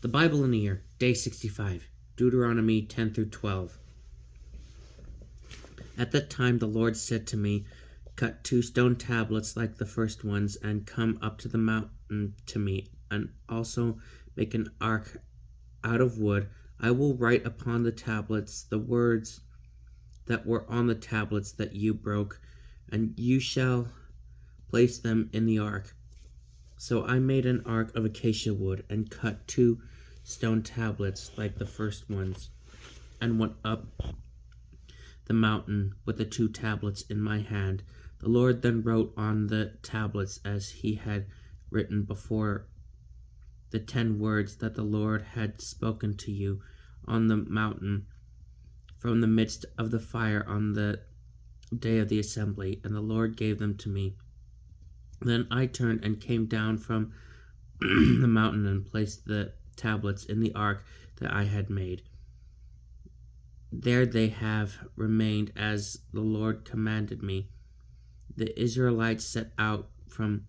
The Bible in a Year, Day 65, Deuteronomy 10 through 12. At that time the Lord said to me, "Cut 2 stone tablets like the first ones, and come up to the mountain to me, and also make an ark out of wood. I will write upon the tablets the words that were on the tablets that you broke, and you shall place them in the ark." So I made an ark of acacia wood, and cut 2 stone tablets like the first ones, and went up the mountain with the 2 tablets in my hand. The Lord then wrote on the tablets, as he had written before, the 10 words that the Lord had spoken to you on the mountain from the midst of the fire on the day of the assembly, and the Lord gave them to me. Then I turned and came down from the mountain and placed the tablets in the ark that I had made. There they have remained as the Lord commanded me. The Israelites set out from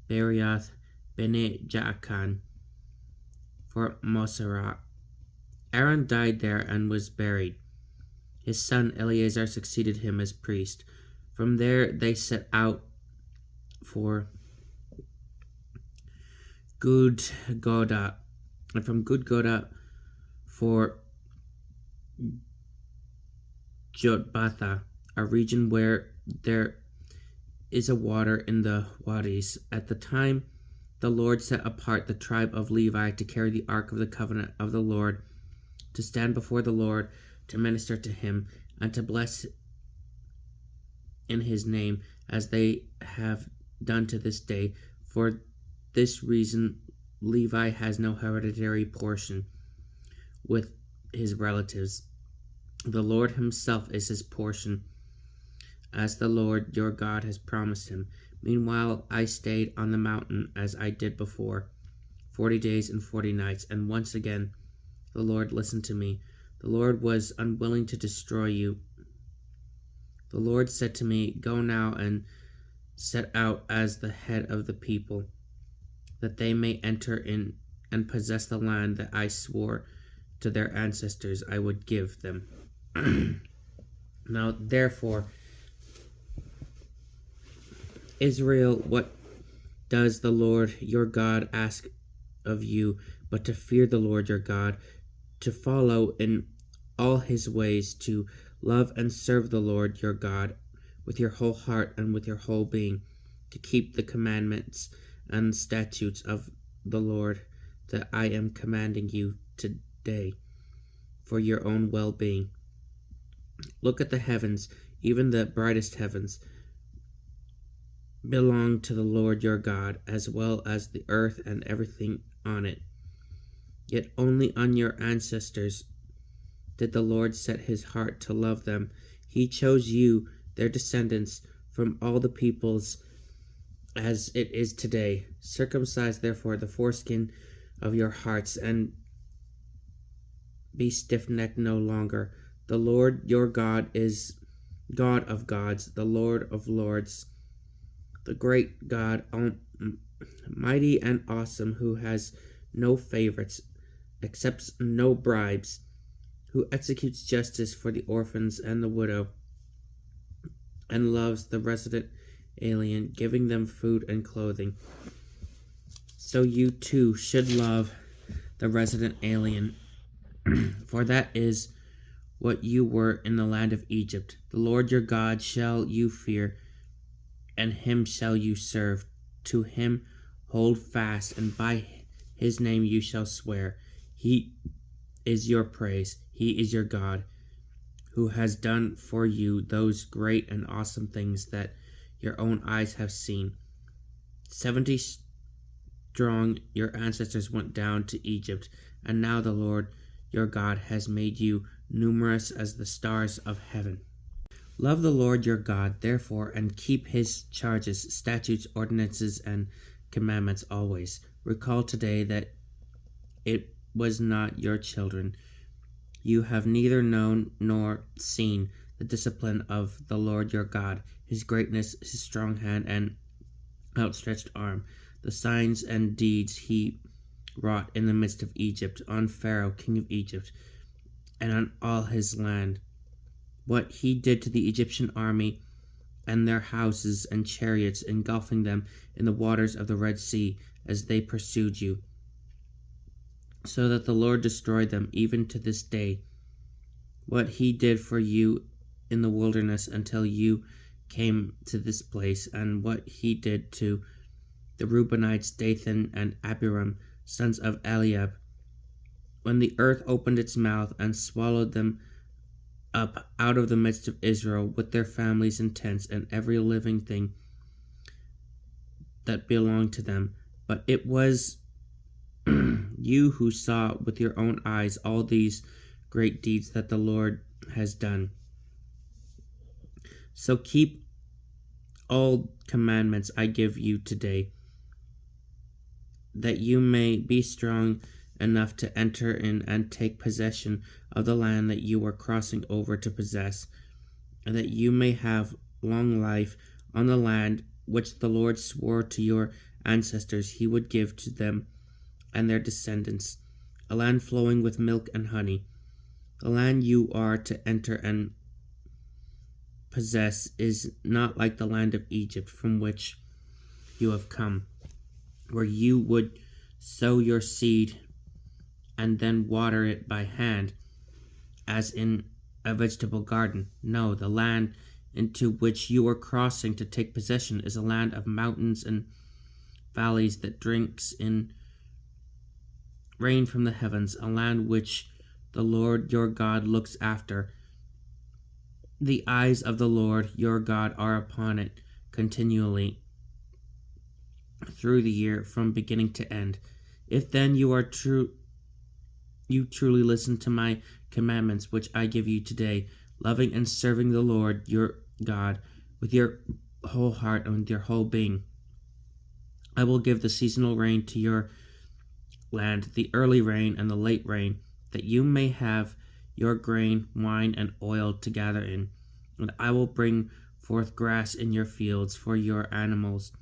Beerioth Bene Jaakan for Moserah. Aaron died there and was buried. His son Eleazar succeeded him as priest. From there they set out for Gudgodah, and from Gudgodah for Jotbatha, a region where there is a water in the wadis. At the time the Lord set apart the tribe of Levi to carry the ark of the covenant of the Lord, to stand before the Lord, to minister to him, and to bless in his name, as they have done to this day. For this reason Levi has no hereditary portion with his relatives. The Lord himself is his portion, as the Lord your God has promised him. Meanwhile I stayed on the mountain as I did before, 40 days and 40 nights, and once again the Lord listened to me. The Lord was unwilling to destroy you. The Lord said to me, "Go now and set out as the head of the people, that they may enter in and possess the land that I swore to their ancestors I would give them." Now therefore, Israel, what does the Lord your God ask of you but to fear the Lord your God, to follow in all his ways, to love and serve the Lord your God with your whole heart and with your whole being, to keep the commandments and statutes of the Lord that I am commanding you today for your own well-being. Look at the heavens, even the brightest heavens belong to the Lord your God, as well as the earth and everything on it. Yet only on your ancestors did the Lord set his heart to love them. He chose you, their descendants, from all the peoples, as it is today. Circumcise therefore the foreskin of your hearts, and be stiff-necked no longer. The Lord your God is God of gods, the Lord of lords, the great God, mighty and awesome, who has no favorites, accepts no bribes, who executes justice for the orphans and the widow, and loves the resident alien, giving them food and clothing. So you too should love the resident alien, for that is what you were in the land of Egypt. The Lord your God shall you fear, and him shall you serve. To him hold fast, and by his name you shall swear. He is your praise. He is your God, who has done for you those great and awesome things that your own eyes have seen. 70 strong your ancestors went down to Egypt, and now the Lord your God has made you numerous as the stars of heaven. Love the Lord your God, therefore, and keep his charges, statutes, ordinances, and commandments always. Recall today that it was not your children. You have neither known nor seen the discipline of the Lord your God, his greatness, his strong hand, and outstretched arm, the signs and deeds he wrought in the midst of Egypt, on Pharaoh king of Egypt, and on all his land, what he did to the Egyptian army and their houses and chariots, engulfing them in the waters of the Red Sea as they pursued you, so that the Lord destroyed them even to this day, what he did for you in the wilderness until you came to this place, and what he did to the Reubenites Dathan and Abiram, sons of Eliab, when the earth opened its mouth and swallowed them up out of the midst of Israel, with their families and tents and every living thing that belonged to them. But it was you who saw with your own eyes all these great deeds that the Lord has done. So keep all commandments I give you today, that you may be strong enough to enter in and take possession of the land that you are crossing over to possess, and that you may have long life on the land which the Lord swore to your ancestors he would give to them and their descendants, a land flowing with milk and honey. The land you are to enter and possess is not like the land of Egypt from which you have come, where you would sow your seed and then water it by hand, as in a vegetable garden. No, the land into which you are crossing to take possession is a land of mountains and valleys that drinks in rain from the heavens, a land which the Lord your God looks after. The eyes of the Lord your God are upon it continually through the year, from beginning to end. If then you truly listen to my commandments which I give you today, loving and serving the Lord your God with your whole heart and with your whole being, I will give the seasonal rain to your land, the early rain and the late rain, that you may have your grain, wine, and oil to gather in. And I will bring forth grass in your fields for your animals.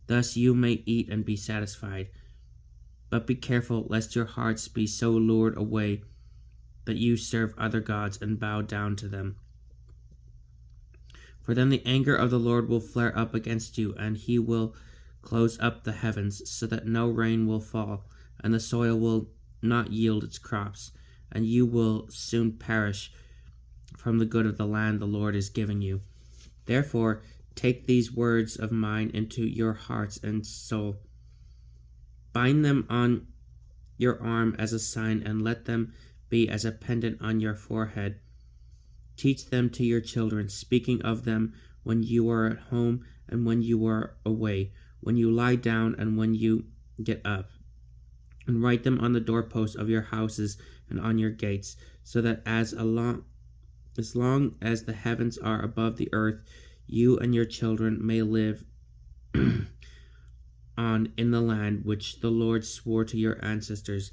Thus you may eat and be satisfied. But be careful lest your hearts be so lured away that you serve other gods and bow down to them. For then the anger of the Lord will flare up against you, and he will close up the heavens, so that no rain will fall, and the soil will not yield its crops, and you will soon perish from the good of the land the Lord is giving you. Therefore, take these words of mine into your hearts and soul. Bind them on your arm as a sign, and let them be as a pendant on your forehead. Teach them to your children, speaking of them when you are at home and when you are away, when you lie down and when you get up. And write them on the doorposts of your houses and on your gates, so that as long as the heavens are above the earth, you and your children may live on in the land which the Lord swore to your ancestors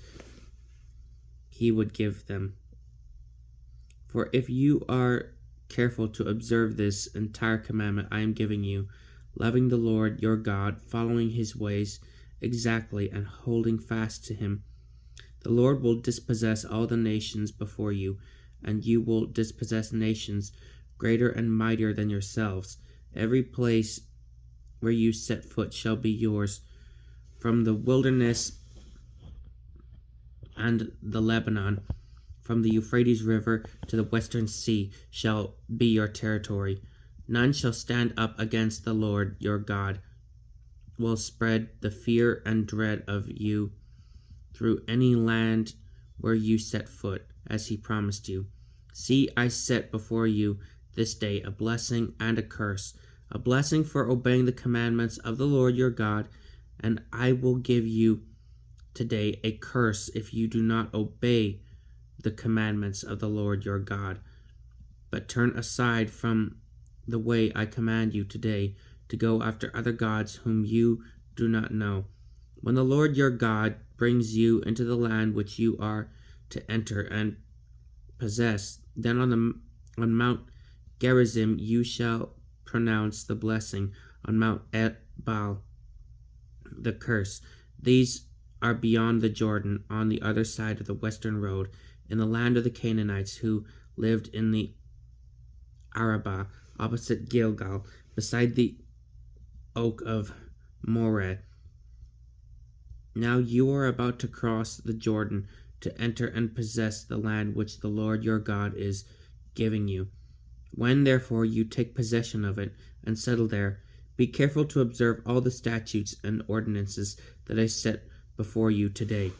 he would give them. For if you are careful to observe this entire commandment I am giving you, loving the Lord your God, following his ways exactly, and holding fast to him, the Lord will dispossess all the nations before you, and you will dispossess nations greater and mightier than yourselves. Every place where you set foot shall be yours, from the wilderness and the Lebanon, from the Euphrates River to the western sea shall be your territory. None shall stand up against the Lord your God, will spread the fear and dread of you through any land where you set foot, as he promised you. See, I set before you this day a blessing and a curse, a blessing for obeying the commandments of the Lord your God, and I will give you today a curse if you do not obey the commandments of the Lord your God, but turn aside from the way I command you today, to go after other gods whom you do not know. When the Lord your God brings you into the land which you are to enter and possess, then on Mount Gerizim you shall pronounce the blessing, on Mount Ebal the curse. These are beyond the Jordan, on the other side of the western road, in the land of the Canaanites who lived in the Arabah, opposite Gilgal, beside the oak of Moreh. Now you are about to cross the Jordan to enter and possess the land which the Lord your God is giving you. When therefore you take possession of it and settle there, be careful to observe all the statutes and ordinances that I set before you today,